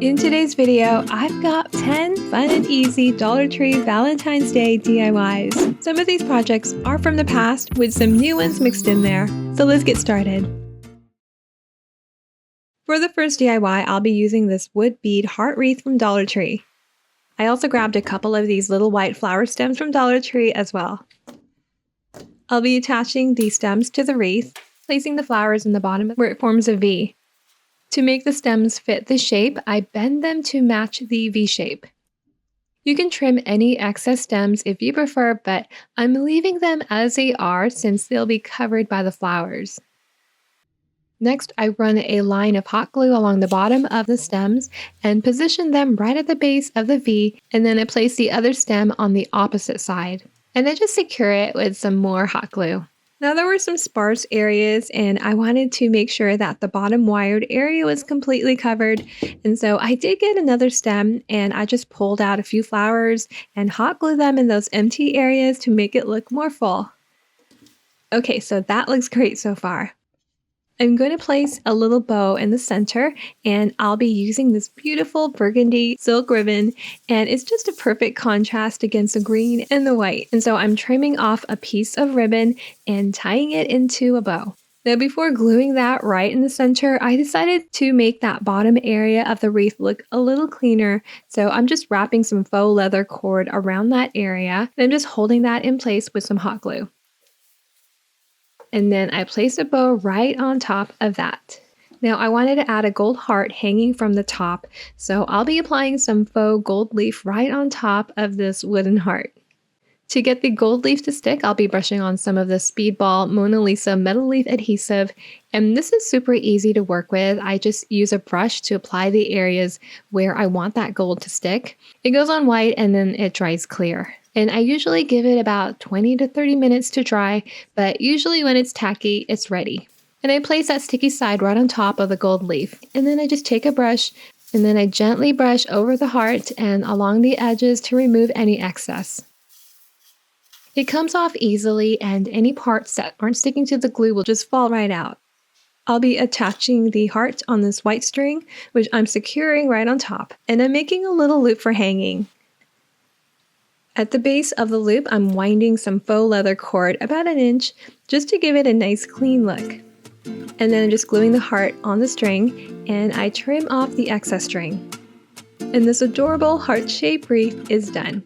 In today's video, I've got 10 fun and easy Dollar Tree Valentine's Day DIYs. Some of these projects are from the past with some new ones mixed in there, so let's get started. For the first DIY, I'll be using this wood bead heart wreath from Dollar Tree. I also grabbed a couple of these little white flower stems from Dollar Tree as well. I'll be attaching these stems to the wreath, placing the flowers in the bottom where it forms a V. To make the stems fit the shape, I bend them to match the V shape. You can trim any excess stems if you prefer, but I'm leaving them as they are since they'll be covered by the flowers. Next, I run a line of hot glue along the bottom of the stems and position them right at the base of the V, and then I place the other stem on the opposite side. And I just secure it with some more hot glue. Now there were some sparse areas and I wanted to make sure that the bottom wired area was completely covered, and so I did get another stem and I just pulled out a few flowers and hot glued them in those empty areas to make it look more full. Okay, so that looks great so far. I'm going to place a little bow in the center and I'll be using this beautiful burgundy silk ribbon, and it's just a perfect contrast against the green and the white. And so I'm trimming off a piece of ribbon and tying it into a bow. Now before gluing that right in the center, I decided to make that bottom area of the wreath look a little cleaner. So I'm just wrapping some faux leather cord around that area and I'm just holding that in place with some hot glue. And then I place a bow right on top of that. Now I wanted to add a gold heart hanging from the top, so I'll be applying some faux gold leaf right on top of this wooden heart. To get the gold leaf to stick, I'll be brushing on some of the Speedball Mona Lisa metal leaf adhesive, and this is super easy to work with. I just use a brush to apply the areas where I want that gold to stick. It goes on white and then it dries clear. And I usually give it about 20 to 30 minutes to dry, but usually when it's tacky, it's ready. And I place that sticky side right on top of the gold leaf. And then I just take a brush and then I gently brush over the heart and along the edges to remove any excess. It comes off easily and any parts that aren't sticking to the glue will just fall right out. I'll be attaching the heart on this white string, which I'm securing right on top, and I'm making a little loop for hanging. At the base of the loop, I'm winding some faux leather cord about 1 inch just to give it a nice clean look. And then I'm just gluing the heart on the string and I trim off the excess string. And this adorable heart-shaped wreath is done.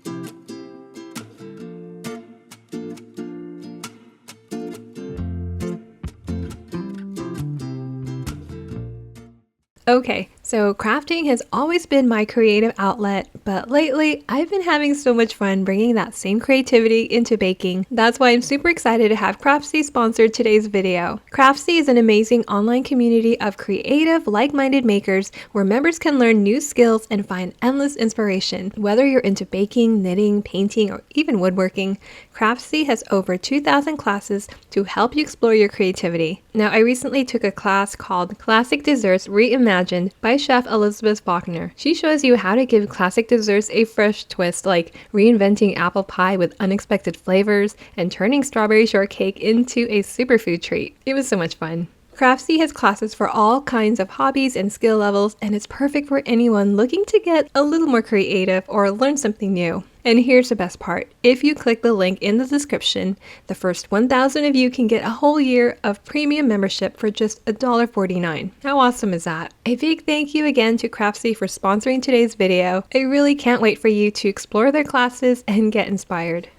Okay, so crafting has always been my creative outlet, but lately I've been having so much fun bringing that same creativity into baking. That's why I'm super excited to have Craftsy sponsor today's video. Craftsy is an amazing online community of creative, like-minded makers where members can learn new skills and find endless inspiration. Whether you're into baking, knitting, painting, or even woodworking, Craftsy has over 2,000 classes to help you explore your creativity. Now, I recently took a class called Classic Desserts Reimagined by Chef Elizabeth Faulkner. She shows you how to give classic desserts a fresh twist, like reinventing apple pie with unexpected flavors and turning strawberry shortcake into a superfood treat. It was so much fun. Craftsy has classes for all kinds of hobbies and skill levels, and it's perfect for anyone looking to get a little more creative or learn something new. And here's the best part. If you click the link in the description, the first 1,000 of you can get a whole year of premium membership for just $1.49. How awesome is that? A big thank you again to Craftsy for sponsoring today's video. I really can't wait for you to explore their classes and get inspired.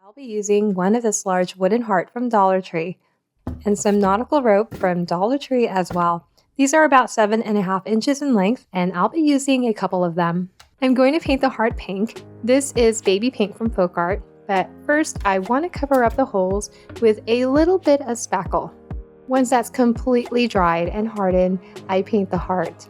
I'll be using one of this large wooden heart from Dollar Tree and some nautical rope from Dollar Tree as well. These are about 7.5 inches in length, and I'll be using a couple of them. I'm going to paint the heart pink. This is baby pink from Folk Art, but first I want to cover up the holes with a little bit of spackle. Once that's completely dried and hardened, I paint the heart.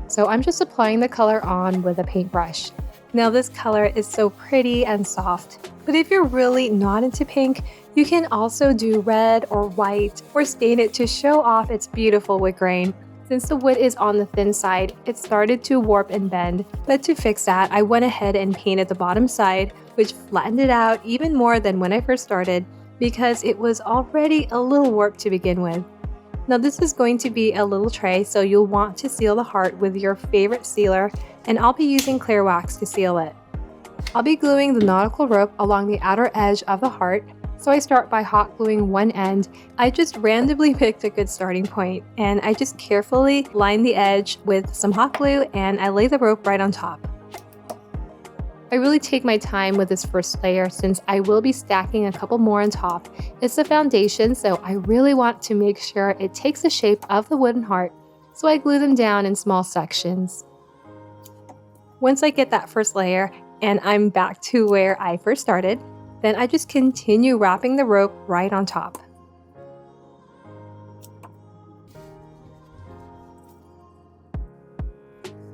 So I'm just applying the color on with a paintbrush. Now this color is so pretty and soft, but if you're really not into pink, you can also do red or white or stain it to show off its beautiful wood grain. Since the wood is on the thin side, it started to warp and bend, but to fix that, I went ahead and painted the bottom side, which flattened it out even more than when I first started because it was already a little warped to begin with. Now this is going to be a little tray, so you'll want to seal the heart with your favorite sealer, and I'll be using clear wax to seal it. I'll be gluing the nautical rope along the outer edge of the heart, so I start by hot gluing one end. I just randomly picked a good starting point, and I just carefully line the edge with some hot glue, and I lay the rope right on top. I really take my time with this first layer since I will be stacking a couple more on top. It's the foundation, so I really want to make sure it takes the shape of the wooden heart, so I glue them down in small sections. Once I get that first layer, and I'm back to where I first started, then I just continue wrapping the rope right on top.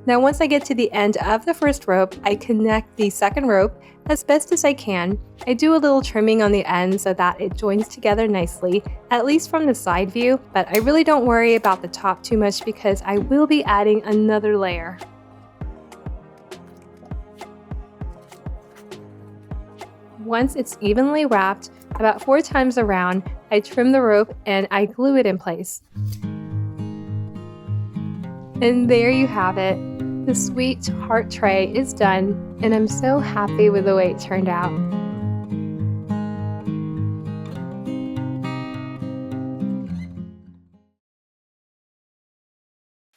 Now once I get to the end of the first rope, I connect the second rope as best as I can. I do a little trimming on the end so that it joins together nicely, at least from the side view, but I really don't worry about the top too much because I will be adding another layer. Once it's evenly wrapped, about 4 times around, I trim the rope and I glue it in place. And there you have it. The sweet heart tray is done, and I'm so happy with the way it turned out.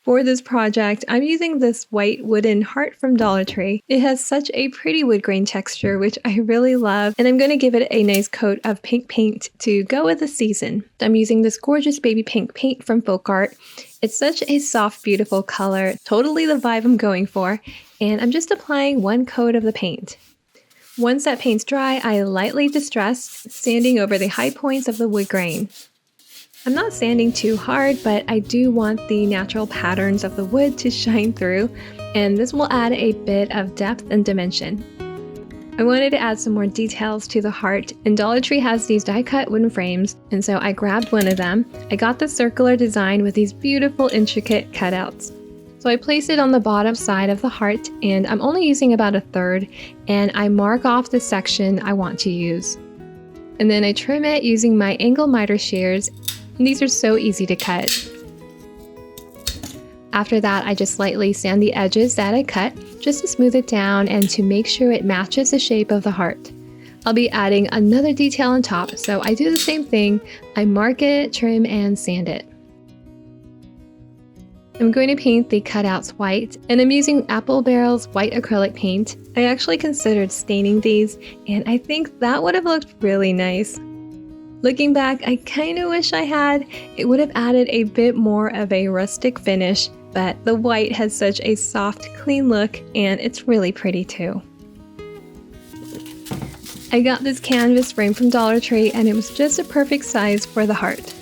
For this project, I'm using this white wooden heart from Dollar Tree. It has such a pretty wood grain texture, which I really love, and I'm going to give it a nice coat of pink paint to go with the season. I'm using this gorgeous baby pink paint from Faux. It's such a soft, beautiful color, totally the vibe I'm going for, and I'm just applying one coat of the paint. Once that paint's dry, I lightly distress, sanding over the high points of the wood grain. I'm not sanding too hard, but I do want the natural patterns of the wood to shine through, and this will add a bit of depth and dimension. I wanted to add some more details to the heart, and Dollar Tree has these die-cut wooden frames, and so I grabbed one of them. I got the circular design with these beautiful intricate cutouts. So I place it on the bottom side of the heart, and I'm only using about 1/3, and I mark off the section I want to use. And then I trim it using my angle miter shears. And these are so easy to cut. After that, I just lightly sand the edges that I cut just to smooth it down and to make sure it matches the shape of the heart. I'll be adding another detail on top, so I do the same thing. I mark it, trim, and sand it. I'm going to paint the cutouts white, and I'm using Apple Barrel's white acrylic paint. I actually considered staining these, and I think that would have looked really nice. Looking back, I kind of wish I had. It would have added a bit more of a rustic finish, but the white has such a soft, clean look, and it's really pretty too. I got this canvas frame from Dollar Tree, and it was just a perfect size for the heart.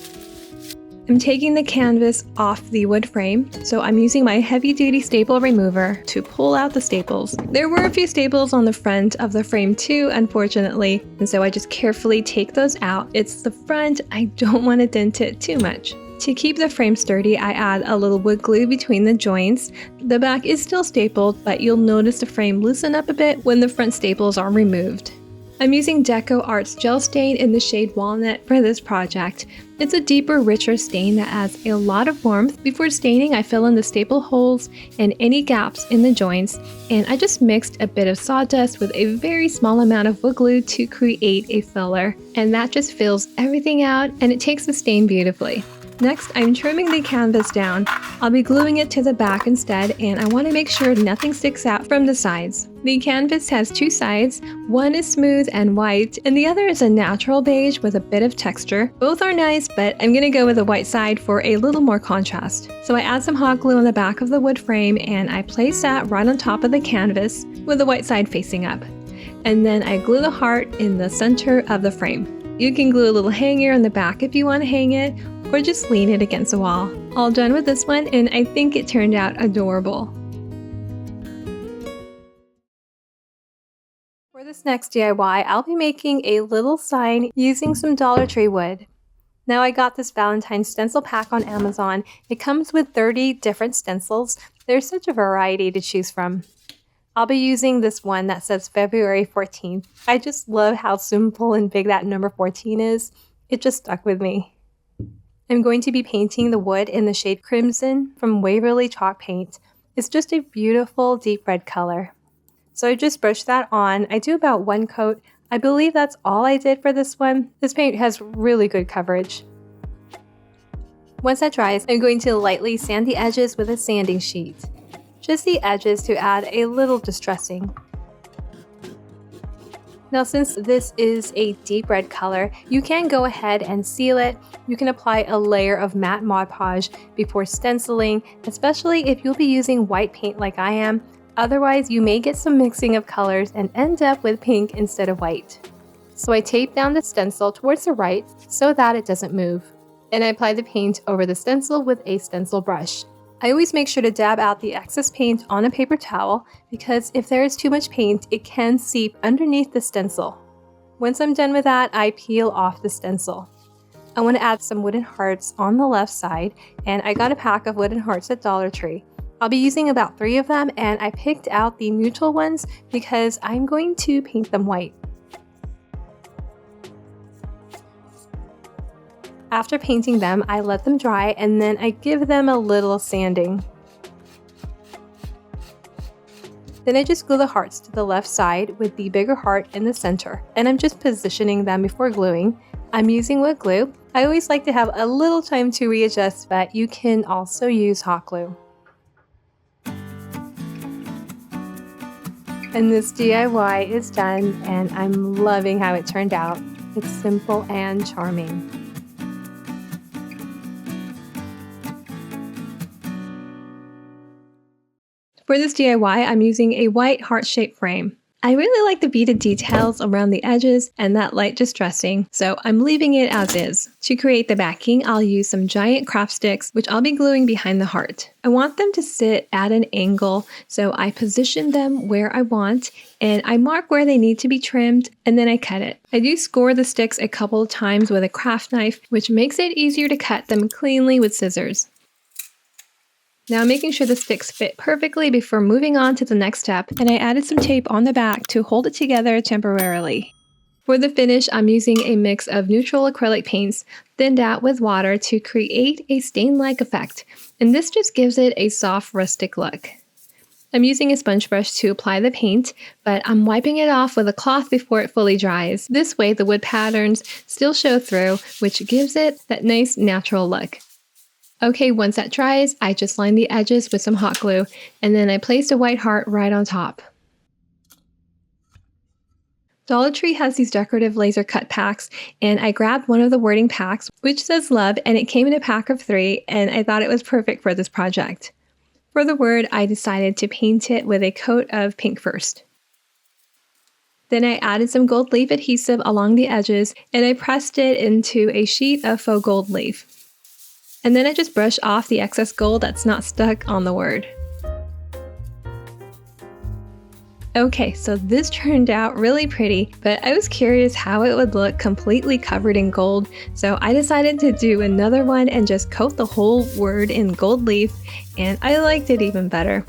I'm taking the canvas off the wood frame, so I'm using my heavy-duty staple remover to pull out the staples. There were a few staples on the front of the frame too, unfortunately, and so I just carefully take those out. It's the front, I don't want to dent it too much. To keep the frame sturdy, I add a little wood glue between the joints. The back is still stapled, but you'll notice the frame loosen up a bit when the front staples are removed. I'm using Deco Art's gel stain in the shade Walnut for this project. It's a deeper, richer stain that adds a lot of warmth. Before staining, I fill in the staple holes and any gaps in the joints, and I just mixed a bit of sawdust with a very small amount of wood glue to create a filler, and that just fills everything out and it takes the stain beautifully. Next, I'm trimming the canvas down. I'll be gluing it to the back instead, and I want to make sure nothing sticks out from the sides. The canvas has 2 sides. One is smooth and white, and the other is a natural beige with a bit of texture. Both are nice, but I'm going to go with the white side for a little more contrast. So I add some hot glue on the back of the wood frame, and I place that right on top of the canvas with the white side facing up. And then I glue the heart in the center of the frame. You can glue a little hanger on the back if you want to hang it, or just lean it against the wall. All done with this one, and I think it turned out adorable. For this next DIY, I'll be making a little sign using some Dollar Tree wood. Now I got this Valentine stencil pack on Amazon. It comes with 30 different stencils. There's such a variety to choose from. I'll be using this one that says February 14th. I just love how simple and big that number 14 is. It just stuck with me. I'm going to be painting the wood in the shade Crimson from Waverly Chalk Paint. It's just a beautiful deep red color. So I just brushed that on. I do about 1 coat. I believe that's all I did for this one. This paint has really good coverage. Once that dries, I'm going to lightly sand the edges with a sanding sheet. Just the edges to add a little distressing. Now since this is a deep red color, you can go ahead and seal it. You can apply a layer of matte Mod Podge before stenciling, especially if you'll be using white paint like I am. Otherwise, you may get some mixing of colors and end up with pink instead of white. So I tape down the stencil towards the right so that it doesn't move. And I apply the paint over the stencil with a stencil brush. I always make sure to dab out the excess paint on a paper towel because if there is too much paint, it can seep underneath the stencil. Once I'm done with that, I peel off the stencil. I want to add some wooden hearts on the left side, and I got a pack of wooden hearts at Dollar Tree. I'll be using about 3 of them, and I picked out the neutral ones because I'm going to paint them white. After painting them, I let them dry and then I give them a little sanding. Then I just glue the hearts to the left side with the bigger heart in the center, and I'm just positioning them before gluing. I'm using wood glue. I always like to have a little time to readjust, but you can also use hot glue. And this DIY is done, and I'm loving how it turned out. It's simple and charming. For this DIY, I'm using a white heart-shaped frame. I really like the beaded details around the edges and that light distressing, so I'm leaving it as is. To create the backing, I'll use some giant craft sticks, which I'll be gluing behind the heart. I want them to sit at an angle, so I position them where I want, and I mark where they need to be trimmed, and then I cut it. I do score the sticks a couple of times with a craft knife, which makes it easier to cut them cleanly with scissors. Now I'm making sure the sticks fit perfectly before moving on to the next step, and I added some tape on the back to hold it together temporarily. For the finish, I'm using a mix of neutral acrylic paints thinned out with water to create a stain-like effect, and this just gives it a soft rustic look. I'm using a sponge brush to apply the paint, but I'm wiping it off with a cloth before it fully dries. This way the wood patterns still show through, which gives it that nice natural look. Okay, once that dries, I just line the edges with some hot glue, and then I placed a white heart right on top. Dollar Tree has these decorative laser cut packs, and I grabbed one of the wording packs, which says love, and it came in a pack of 3, and I thought it was perfect for this project. For the word, I decided to paint it with a coat of pink first. Then I added some gold leaf adhesive along the edges, and I pressed it into a sheet of faux gold leaf. And then I just brush off the excess gold that's not stuck on the word. Okay, so this turned out really pretty, but I was curious how it would look completely covered in gold, so I decided to do another one and just coat the whole word in gold leaf, and I liked it even better.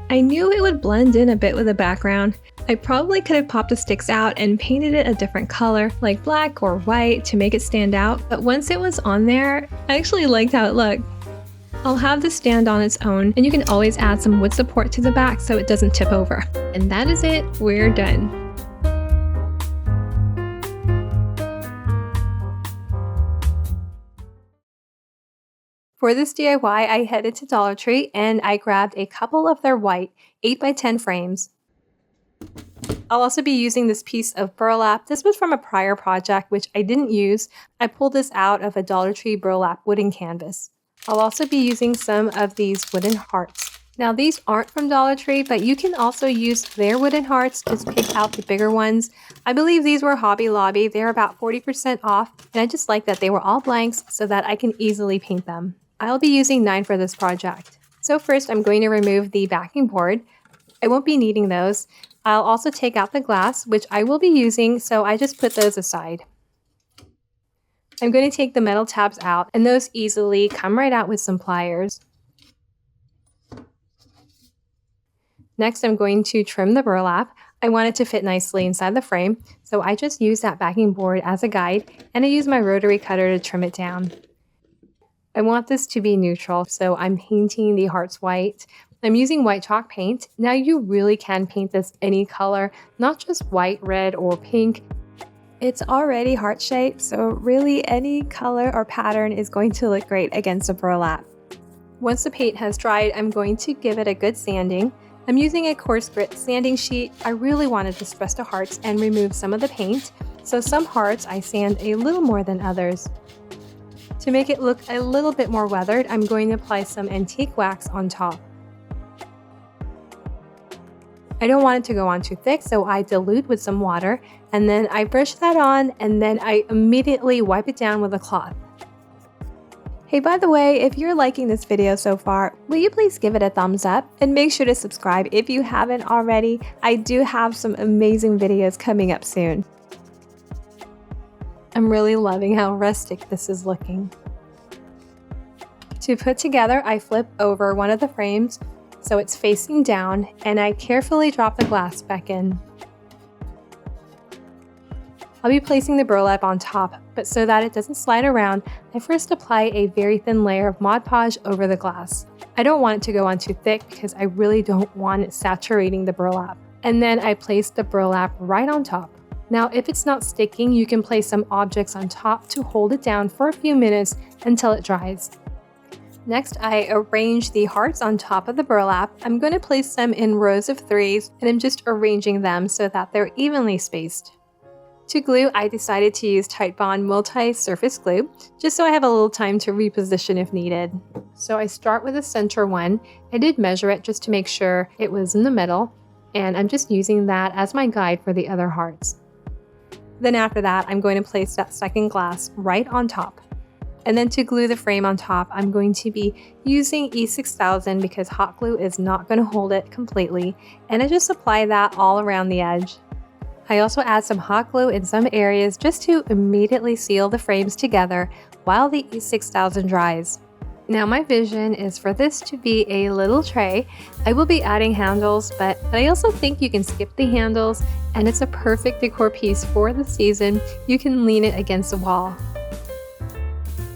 I knew it would blend in a bit with the background. I probably could have popped the sticks out and painted it a different color, like black or white, to make it stand out, but once it was on there, I actually liked how it looked. I'll have this stand on its own, and you can always add some wood support to the back so it doesn't tip over. And that is it, we're done. For this DIY, I headed to Dollar Tree and I grabbed a couple of their white 8x10 frames. I'll also be using this piece of burlap. This was from a prior project which I didn't use. I pulled this out of a Dollar Tree burlap wooden canvas. I'll also be using some of these wooden hearts. Now these aren't from Dollar Tree, but you can also use their wooden hearts. Just pick out the bigger ones. I believe these were Hobby Lobby. They're about 40% off, and I just like that they were all blanks so that I can easily paint them. I'll be using 9 for this project. So first I'm going to remove the backing board. I won't be needing those. I'll also take out the glass, which I will be using, so I just put those aside. I'm going to take the metal tabs out, and those easily come right out with some pliers. Next, I'm going to trim the burlap. I want it to fit nicely inside the frame, so I just use that backing board as a guide, and I use my rotary cutter to trim it down. I want this to be neutral, so I'm painting the hearts white. I'm using white chalk paint. Now you really can paint this any color, not just white, red, or pink. It's already heart shaped, so really any color or pattern is going to look great against a burlap. Once the paint has dried, I'm going to give it a good sanding. I'm using a coarse grit sanding sheet. I really wanted to press the hearts and remove some of the paint, so some hearts I sand a little more than others. To make it look a little bit more weathered, I'm going to apply some antique wax on top. I don't want it to go on too thick, so I dilute with some water, and then I brush that on, and then I immediately wipe it down with a cloth. Hey, by the way, if you're liking this video so far, will you please give it a thumbs up and make sure to subscribe if you haven't already? I do have some amazing videos coming up soon. I'm really loving how rustic this is looking. To put together, I flip over one of the frames so it's facing down, and I carefully drop the glass back in. I'll be placing the burlap on top, but so that it doesn't slide around, I first apply a very thin layer of Mod Podge over the glass. I don't want it to go on too thick because I really don't want it saturating the burlap. And then I place the burlap right on top. Now, if it's not sticking, you can place some objects on top to hold it down for a few minutes until it dries. Next, I arrange the hearts on top of the burlap. I'm going to place them in rows of 3s, and I'm just arranging them so that they're evenly spaced. To glue, I decided to use Titebond multi-surface glue, just so I have a little time to reposition if needed. So I start with the center one. I did measure it just to make sure it was in the middle, and I'm just using that as my guide for the other hearts. Then after that, I'm going to place that second glass right on top. And then to glue the frame on top, I'm going to be using E6000 because hot glue is not going to hold it completely, and I just apply that all around the edge. I also add some hot glue in some areas just to immediately seal the frames together while the E6000 dries. Now my vision is for this to be a little tray. I will be adding handles, but I also think you can skip the handles, and it's a perfect decor piece for the season. You can lean it against the wall.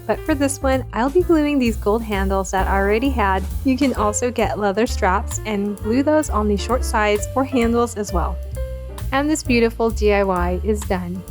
But for this one, I'll be gluing these gold handles that I already had. You can also get leather straps and glue those on the short sides for handles as well. And this beautiful DIY is done.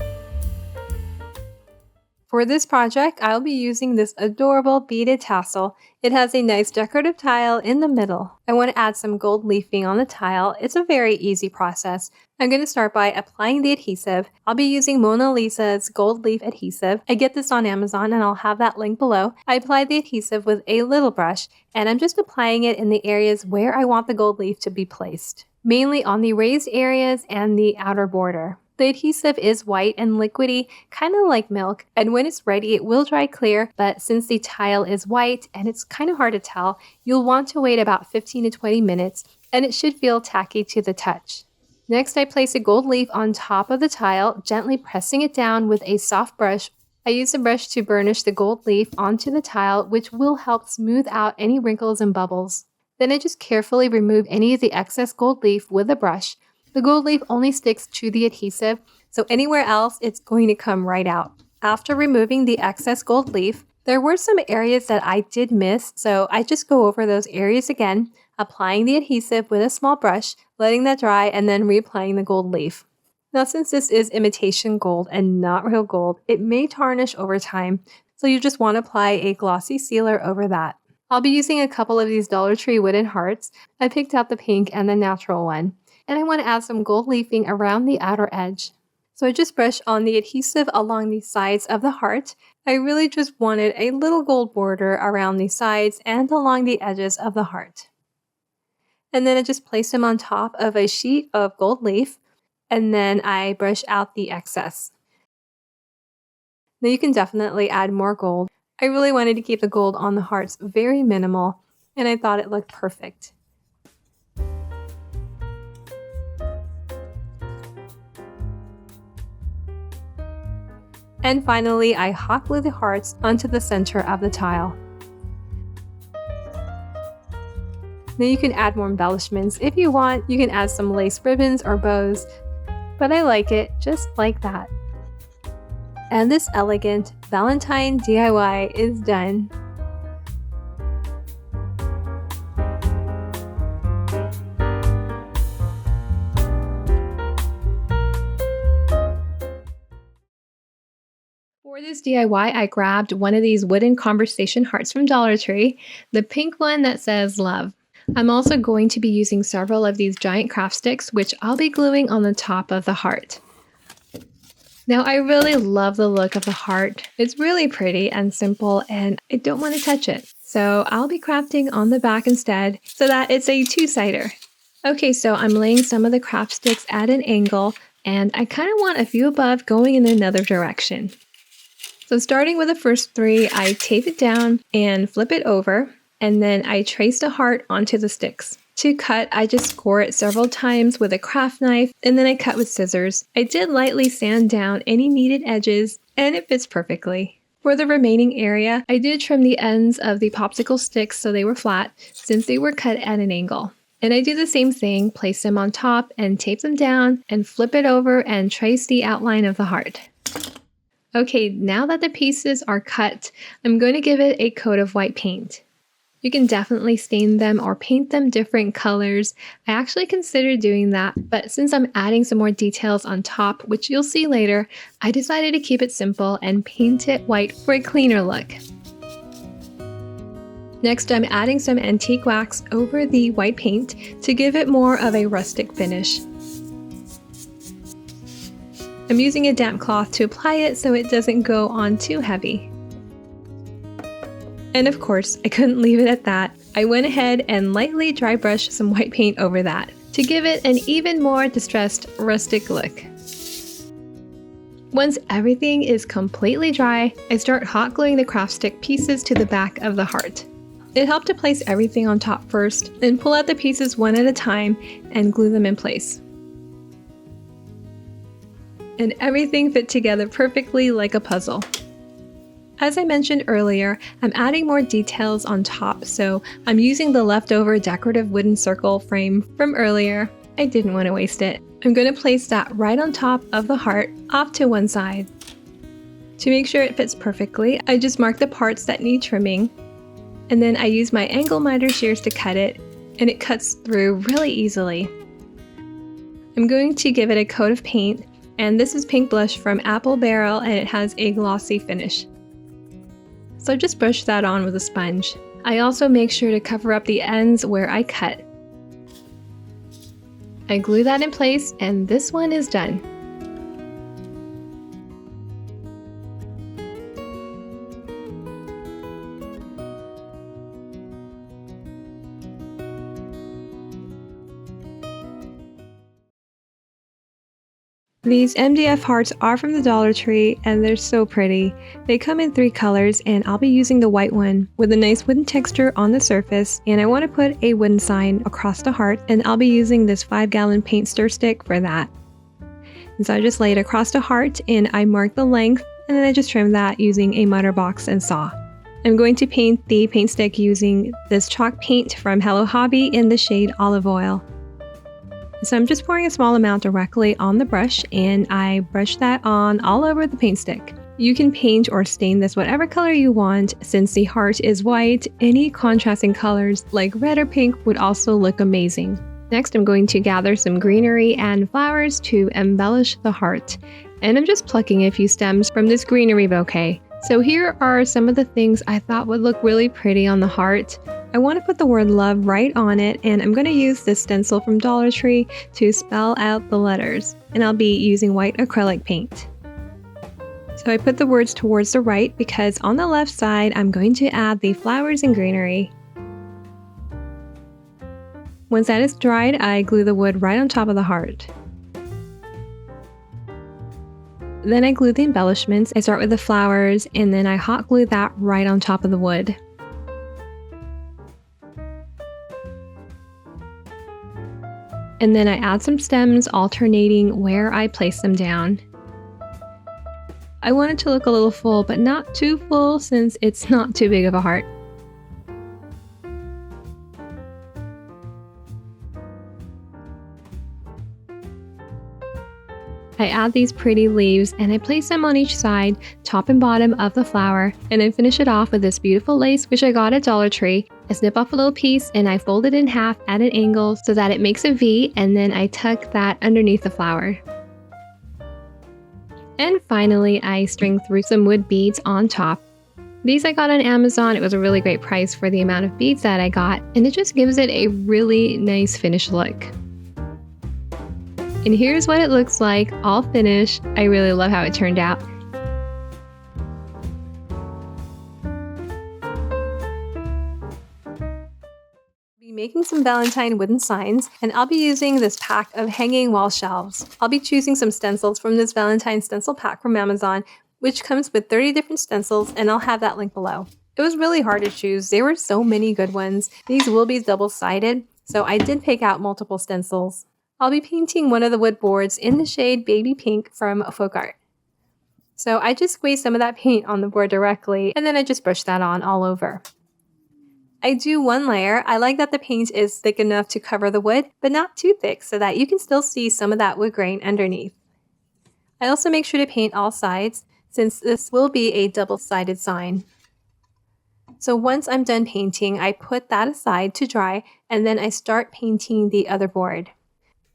For this project, I'll be using this adorable beaded tassel. It has a nice decorative tile in the middle. I want to add some gold leafing on the tile. It's a very easy process. I'm going to start by applying the adhesive. I'll be using Mona Lisa's gold leaf adhesive. I get this on Amazon, and I'll have that link below. I apply the adhesive with a little brush, and I'm just applying it in the areas where I want the gold leaf to be placed, mainly on the raised areas and the outer border. The adhesive is white and liquidy, kind of like milk, and when it's ready it will dry clear, but since the tile is white and it's kind of hard to tell, you'll want to wait about 15 to 20 minutes, and it should feel tacky to the touch. Next, I place a gold leaf on top of the tile, gently pressing it down with a soft brush. I use a brush to burnish the gold leaf onto the tile, which will help smooth out any wrinkles and bubbles. Then I just carefully remove any of the excess gold leaf with a brush. The gold leaf only sticks to the adhesive, so anywhere else it's going to come right out. After removing the excess gold leaf, there were some areas that I did miss, so I just go over those areas again, applying the adhesive with a small brush, letting that dry, and then reapplying the gold leaf. Now, since this is imitation gold and not real gold, it may tarnish over time, so you just want to apply a glossy sealer over that. I'll be using a couple of these Dollar Tree wooden hearts. I picked out the pink and the natural one. And I want to add some gold leafing around the outer edge. So I just brush on the adhesive along the sides of the heart. I really just wanted a little gold border around the sides and along the edges of the heart. And then I just place them on top of a sheet of gold leaf, and then I brush out the excess. Now you can definitely add more gold. I really wanted to keep the gold on the hearts very minimal, and I thought it looked perfect. And finally, I hot glue the hearts onto the center of the tile. Now you can add more embellishments if you want. You can add some lace ribbons or bows, but I like it just like that. And this elegant Valentine DIY is done. For this DIY, I grabbed one of these wooden conversation hearts from Dollar Tree, the pink one that says love. I'm also going to be using several of these giant craft sticks, which I'll be gluing on the top of the heart. Now, I really love the look of the heart. It's really pretty and simple, and I don't want to touch it. So I'll be crafting on the back instead so that it's a two-sider. Okay, so I'm laying some of the craft sticks at an angle, and I kind of want a few above going in another direction. So starting with the first three, I tape it down and flip it over, and then I traced a heart onto the sticks. To cut, I just score it several times with a craft knife, and then I cut with scissors. I did lightly sand down any needed edges, and it fits perfectly. For the remaining area, I did trim the ends of the popsicle sticks so they were flat, since they were cut at an angle. And I do the same thing, place them on top and tape them down, and flip it over and trace the outline of the heart. Okay, now that the pieces are cut, I'm going to give it a coat of white paint. You can definitely stain them or paint them different colors. I actually considered doing that, but since I'm adding some more details on top, which you'll see later, I decided to keep it simple and paint it white for a cleaner look. Next, I'm adding some antique wax over the white paint to give it more of a rustic finish. I'm using a damp cloth to apply it so it doesn't go on too heavy. And of course, I couldn't leave it at that. I went ahead and lightly dry brushed some white paint over that to give it an even more distressed, rustic look. Once everything is completely dry, I start hot gluing the craft stick pieces to the back of the heart. It helped to place everything on top first, then pull out the pieces one at a time and glue them in place. And everything fit together perfectly like a puzzle. As I mentioned earlier, I'm adding more details on top, so I'm using the leftover decorative wooden circle frame from earlier. I didn't want to waste it. I'm going to place that right on top of the heart, off to one side. To make sure it fits perfectly, I just mark the parts that need trimming, and then I use my angle miter shears to cut it, and it cuts through really easily. I'm going to give it a coat of paint, and this is pink blush from Apple Barrel, and it has a glossy finish. So just brush that on with a sponge. I also make sure to cover up the ends where I cut. I glue that in place, and this one is done. These MDF hearts are from the Dollar Tree, and they're so pretty. They come in 3 colors, and I'll be using the white one with a nice wooden texture on the surface, and I want to put a wooden sign across the heart, and I'll be using this 5-gallon paint stir stick for that. And so I just lay it across the heart, and I mark the length, and then I just trim that using a miter box and saw. I'm going to paint the paint stick using this chalk paint from Hello Hobby in the shade Olive Oil. So I'm just pouring a small amount directly on the brush, and I brush that on all over the paint stick. You can paint or stain this whatever color you want. Since the heart is white, any contrasting colors like red or pink would also look amazing. Next, I'm going to gather some greenery and flowers to embellish the heart. And I'm just plucking a few stems from this greenery bouquet. So here are some of the things I thought would look really pretty on the heart. I want to put the word love right on it, and I'm going to use this stencil from Dollar Tree to spell out the letters, and I'll be using white acrylic paint. So I put the words towards the right because on the left side I'm going to add the flowers and greenery. Once that is dried, I glue the wood right on top of the heart. Then I glue the embellishments. I start with the flowers, and then I hot glue that right on top of the wood. And then I add some stems, alternating where I place them down. I want it to look a little full, but not too full since it's not too big of a heart. I add these pretty leaves, and I place them on each side, top and bottom of the flower, and I finish it off with this beautiful lace which I got at Dollar Tree. I snip off a little piece and I fold it in half at an angle so that it makes a V, and then I tuck that underneath the flower. And finally, I string through some wood beads on top. These I got on Amazon. It was a really great price for the amount of beads that I got, and it just gives it a really nice finished look. And here's what it looks like, all finished. I really love how it turned out. Making some Valentine wooden signs, and I'll be using this pack of hanging wall shelves. I'll be choosing some stencils from this Valentine stencil pack from Amazon, which comes with 30 different stencils, and I'll have that link below. It was really hard to choose. There were so many good ones. These will be double-sided, so I did pick out multiple stencils. I'll be painting one of the wood boards in the shade Baby Pink from Faux. So I just squeezed some of that paint on the board directly, and then I just brushed that on all over. I do one layer. I like that the paint is thick enough to cover the wood, but not too thick so that you can still see some of that wood grain underneath. I also make sure to paint all sides since this will be a double-sided sign. So once I'm done painting, I put that aside to dry and then I start painting the other board.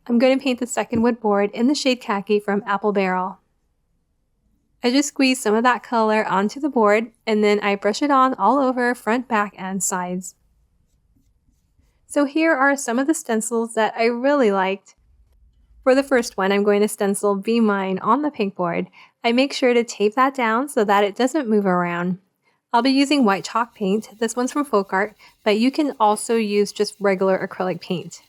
I'm going to paint the second wood board in the shade Khaki from Apple Barrel. I just squeeze some of that color onto the board and then I brush it on all over front, back, and sides. So here are some of the stencils that I really liked. For the first one, I'm going to stencil Be Mine on the pink board. I make sure to tape that down so that it doesn't move around. I'll be using white chalk paint. This one's from Faux, but you can also use just regular acrylic paint.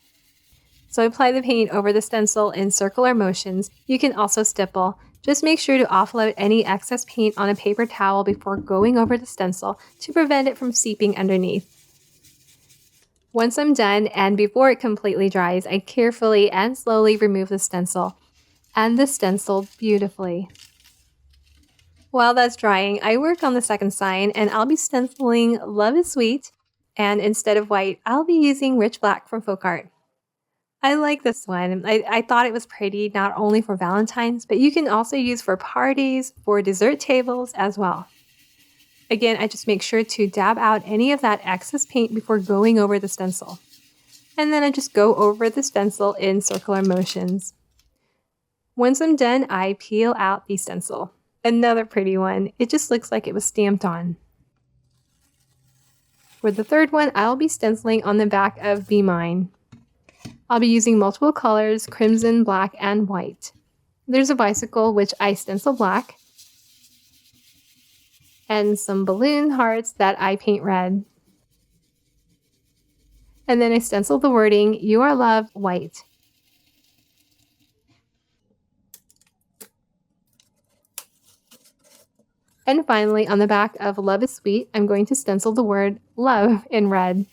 So I apply the paint over the stencil in circular motions. You can also stipple. Just make sure to offload any excess paint on a paper towel before going over the stencil to prevent it from seeping underneath. Once I'm done, and before it completely dries, I carefully and slowly remove the stencil. And the stencil beautifully. While that's drying, I work on the second sign, and I'll be stenciling Love is Sweet, and instead of white, I'll be using rich black from Faux. I like this one. I thought it was pretty, not only for Valentine's, but you can also use for parties, for dessert tables as well. Again, I just make sure to dab out any of that excess paint before going over the stencil. And then I just go over the stencil in circular motions. Once I'm done, I peel out the stencil. Another pretty one. It just looks like it was stamped on. For the third one, I'll be stenciling on the back of Be Mine. I'll be using multiple colors, crimson, black, and white. There's a bicycle, which I stencil black, and some balloon hearts that I paint red. And then I stencil the wording, You Are Loved, white. And finally, on the back of Love is Sweet, I'm going to stencil the word love in red.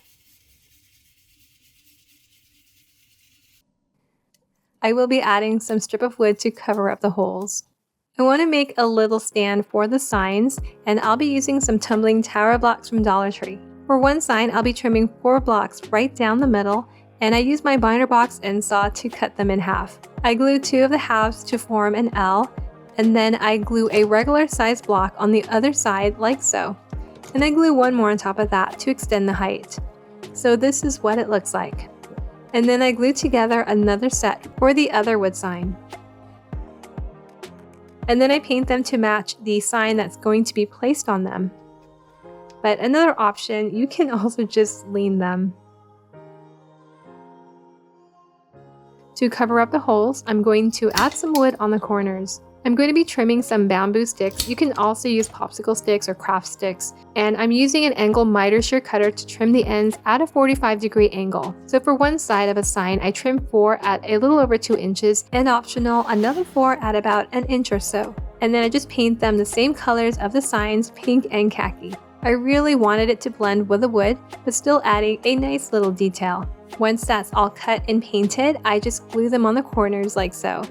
I will be adding some strip of wood to cover up the holes. I want to make a little stand for the signs, and I'll be using some tumbling tower blocks from Dollar Tree. For one sign, I'll be trimming 4 blocks right down the middle, and I use my binder box and saw to cut them in half. I glue 2 of the halves to form an L, and then I glue a regular size block on the other side like so. And I glue 1 more on top of that to extend the height. So this is what it looks like. And then I glue together another set for the other wood sign. And then I paint them to match the sign that's going to be placed on them. But another option, you can also just lean them. To cover up the holes, I'm going to add some wood on the corners. I'm going to be trimming some bamboo sticks. You can also use popsicle sticks or craft sticks. And I'm using an angle miter shear cutter to trim the ends at a 45-degree angle. So for one side of a sign, I trim 4 at a little over 2 inches, and optional, another 4 at about 1 inch or so. And then I just paint them the same colors of the signs, pink and khaki. I really wanted it to blend with the wood, but still adding a nice little detail. Once that's all cut and painted, I just glue them on the corners like so.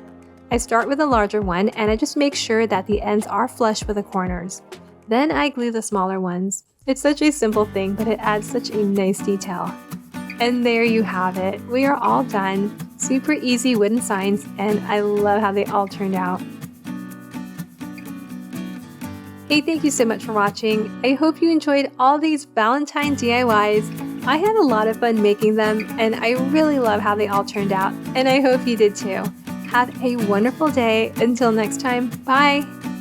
I start with a larger one, and I just make sure that the ends are flush with the corners. Then I glue the smaller ones. It's such a simple thing, but it adds such a nice detail. And there you have it. We are all done. Super easy wooden signs, and I love how they all turned out. Hey, thank you so much for watching. I hope you enjoyed all these Valentine DIYs. I had a lot of fun making them, and I really love how they all turned out, and I hope you did too. Have a wonderful day. Until next time, bye!